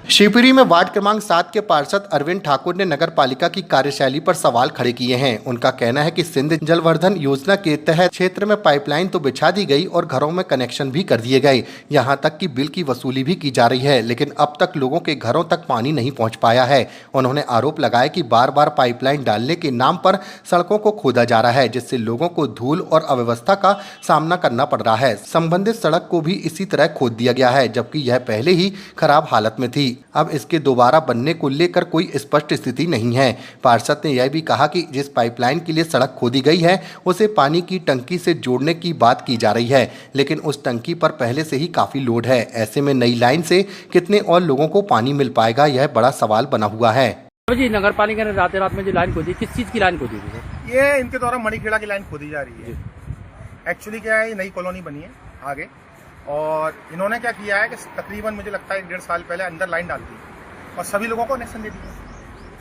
शिवपुरी में वार्ड क्रमांक 7 के पार्षद अरविंद ठाकुर ने नगर पालिका की कार्यशैली पर सवाल खड़े किए हैं। उनका कहना है कि सिंध जलवर्धन योजना के तहत क्षेत्र में पाइपलाइन तो बिछा दी गई और घरों में कनेक्शन भी कर दिए गए, यहां तक कि बिल की वसूली भी की जा रही है, लेकिन अब तक लोगों के घरों तक पानी नहीं पहुंच पाया है। उन्होंने आरोप लगाया कि बार बार पाइपलाइन डालने के नाम पर सड़कों को खोदा जा रहा है, जिससे लोगों को धूल और अव्यवस्था का सामना करना पड़ रहा है। संबंधित सड़क को भी इसी तरह खोद दिया गया है, जबकि यह पहले ही खराब हालत में थी। अब इसके दोबारा बनने को लेकर कोई स्पष्ट स्थिति नहीं है। पार्षद ने यह भी कहा कि जिस पाइपलाइन के लिए सड़क खोदी गई है उसे पानी की टंकी से जोड़ने की बात की जा रही है, लेकिन उस टंकी पर पहले से ही काफी लोड है। ऐसे में नई लाइन से कितने और लोगों को पानी मिल पाएगा, यह बड़ा सवाल बना हुआ है। जी, नगर पालिका ने रात में जो लाइन खोदी, किस चीज की लाइन खोदी थी? ये इनके द्वारा मणिखेड़ा की लाइन खोदी जा रही है। एक्चुअली क्या है, नई कॉलोनी बनी है आगे, और इन्होंने क्या किया है कि तकरीबन मुझे लगता है 1.5 साल पहले अंदर लाइन डाल दी और सभी लोगों को कनेक्शन दे दिया।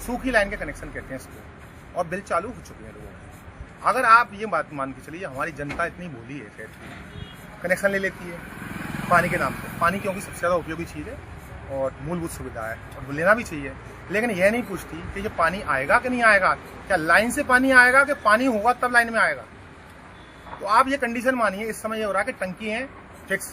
सूखी लाइन के कनेक्शन कहते हैं इसको, और बिल चालू हो चुके हैं लोगों के। अगर आप ये बात मान के चलिए, हमारी जनता इतनी भोली है, शायद कनेक्शन ले लेती है पानी के नाम पे। पानी क्योंकि सबसे ज़्यादा उपयोगी चीज़ है और मूलभूत सुविधा है और लेना भी चाहिए, लेकिन यह नहीं पूछती कि ये पानी आएगा कि नहीं आएगा, क्या लाइन से पानी आएगा कि पानी होगा तब लाइन में आएगा। तो आप ये कंडीशन मानिए, इस समय ये हो रहा है कि टंकी है फिक्स,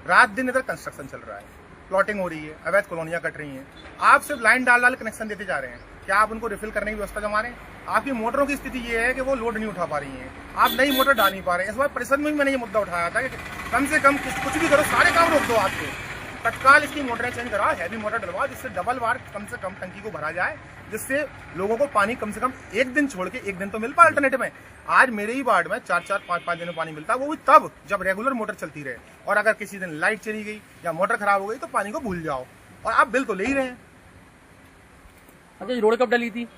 रात दिन इधर कंस्ट्रक्शन चल रहा है, प्लॉटिंग हो रही है, अवैध कॉलोनियां कट रही हैं। आप सिर्फ लाइन डाल कनेक्शन देते जा रहे हैं, क्या आप उनको रिफिल करने की व्यवस्था जमा रहे हैं? आपकी मोटरों की स्थिति ये है कि वो लोड नहीं उठा पा रही हैं, आप नई मोटर डाल नहीं पा रहे हैं। इस बार परिषद में भी मैंने ये मुद्दा उठाया था कि कम से कम कुछ भी करो, सारे काम रोक दो, आपको तत्काल इसकी मोटरें चेंज कराओ, हैवी मोटर डलवाओ, जिससे डबल बार कम से कम टंकी को भरा जाए, जिससे लोगों को पानी कम से कम एक दिन छोड़ के एक दिन तो मिल पाए। अल्टरनेटिव में आज मेरे ही वार्ड में 4-4, 5-5 दिन में पानी मिलता है, वो भी तब जब रेगुलर मोटर चलती रहे। और अगर किसी दिन लाइट चली गई या मोटर खराब हो गई तो पानी को भूल जाओ, और आप बिल तो ले ही रहे हैं। अच्छा, ये रोड कब डली थी?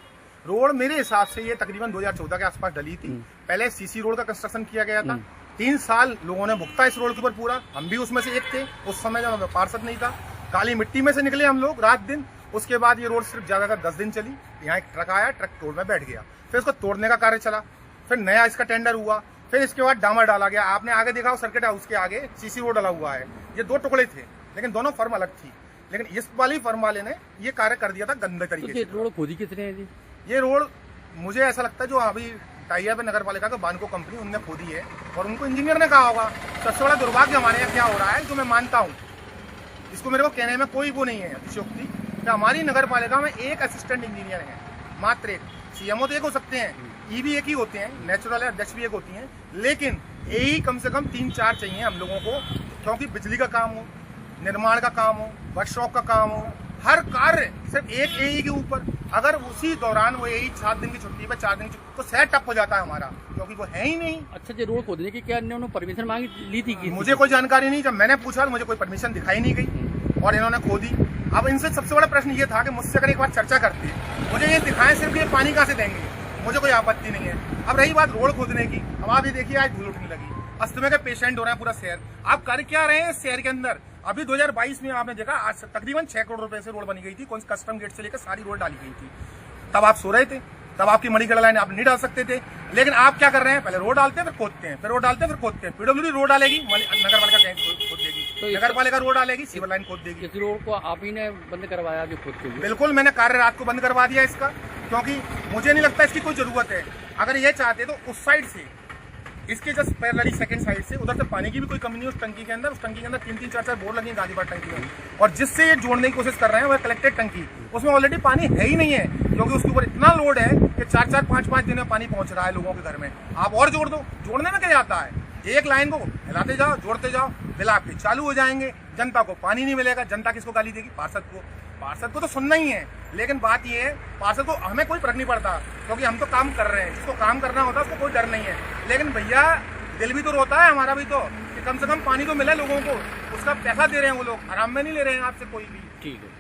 रोड मेरे हिसाब से ये तकरीबन 2014 के आसपास डली थी। पहले सीसी रोड का कंस्ट्रक्शन किया गया था, 3 साल लोगों ने भुगता इस रोड के ऊपर पूरा, हम भी उसमें से एक थे उस समय जब पार्षद नहीं था। काली मिट्टी में से निकले हम लोग रात दिन। उसके बाद ये रोड सिर्फ ज्यादातर 10 दिन चली। यहाँ एक ट्रक आया, ट्रक रोड में बैठ गया, फिर इसको तोड़ने का कार्य चला, फिर नया इसका टेंडर हुआ, फिर इसके बाद डामर डाला गया। आपने आगे देखा सर्किट हाउस के आगे सीसी रोड डाला हुआ है। ये 2 टुकड़े थे, लेकिन दोनों फर्म अलग थी, लेकिन इस वाली फर्म वाले ने ये कार्य कर दिया था गंदे तरीके से। रोड खोदी कितने है जी? ये रोड मुझे ऐसा लगता है जो अभी टाइप है नगर पालिका का, बानको कंपनी, उनने खोदी है और उनको इंजीनियर ने कहा होगा। सबसे बड़ा दुर्भाग्य हमारे यहाँ क्या हो रहा है, जो मैं मानता हूँ, इसको मेरे को कहने में कोई वो नहीं है अतिशयोक्ति, कि हमारी नगर पालिका में एक असिस्टेंट इंजीनियर है, मात्र एक। सीएमओ तो एक हो सकते हैं, ई भी एक ही होते हैं, नेचुरल अध्यक्ष भी एक होती हैं, लेकिन यही कम से कम 3-4 चाहिए हम लोगों को, क्योंकि बिजली का काम हो, निर्माण का काम हो, वर्कशॉप का काम हो, हर कार्य सिर्फ एक एई के ऊपर। अगर उसी दौरान वो एई 7 दिन की छुट्टी पे, 4 दिन की छुट्टी, तो सेट टप हो जाता है हमारा, क्योंकि वो है ही नहीं। अच्छा, ये रोड खोदने की क्या इन्होंने परमिशन मांगी ली थी? मुझे कोई जानकारी नहीं, जब मैंने पूछा तो मुझे कोई परमिशन दिखाई नहीं गई और इन्होंने खोदी। अब इनसे सबसे बड़ा प्रश्न ये था कि मुझसे अगर एक बार चर्चा करते, मुझे ये दिखाएं सिर्फ ये पानी कहाँ से देंगे, मुझे कोई आपत्ति नहीं है। अब रही बात रोड खोदने की, अब आप ये देखिए आज धूल उठने लगी, अस्थमा के पेशेंट हो रहे हैं पूरा शहर। आप कर क्या रहे हैं इस शहर के अंदर? अभी 2022 में आपने देखा आज तकरीबन 6 करोड़ रुपए से रोड बनी गई थी, कौन कस्टम गेट से लेकर सारी रोड डाली गई थी। तब आप सो रहे थे, तब आपकी मणिखेड़ा लाइन आप नहीं डाल सकते थे, लेकिन आप क्या कर रहे हैं, पहले रोड डालते हैं फिर खोदते हैं, फिर रोड डालते हैं फिर खोदते हैं। पीडब्ल्यूडी रोड डालेगी, नगर पालिका टैंक खोद देगी, नगर पालिका रोड डालेगी, सिविल लाइन खोद देगी। इस रोड को आप ही ने बंद करवाया कि खुद के? बिल्कुल, मैंने कार्य रात को बंद करवा दिया इसका, क्योंकि मुझे नहीं लगता इसकी कोई जरूरत है। अगर ये चाहते तो उस साइड से, इसके जस्ट पैरेलली सेकंड साइड से, उधर से पानी की भी कोई कमी नहीं उस टंकी के अंदर। उस टंकी के अंदर 3-3, 4-4 बोर लगे गाजीपुर टंकी में, और जिससे ये जोड़ने की कोशिश कर रहे हैं वह कलेक्टेड टंकी, उसमें ऑलरेडी पानी है ही नहीं है, क्योंकि उसके ऊपर इतना लोड है कि 4-4, 5-5 दिन में पानी पहुंच रहा है लोगों के घर में। आप और जोड़ दो, जोड़ने में क्या जाता है, एक लाइन को हिलाते जाओ, जोड़ते जाओ, बिल आपके चालू हो जाएंगे, जनता को पानी नहीं मिलेगा। जनता किसको गाली देगी? पार्षद को। पार्षद को तो सुनना ही है, लेकिन बात यह है पार्षद को हमें कोई फर्क नहीं पड़ता, क्योंकि हम तो काम कर रहे हैं। जिसको काम करना होता है उसको कोई डर नहीं है, लेकिन भैया दिल भी तो रोता है हमारा भी तो, कि कम से कम पानी तो मिले लोगों को। उसका पैसा दे रहे हैं वो लोग, आराम में नहीं ले रहे हैं आपसे कोई भी। ठीक है।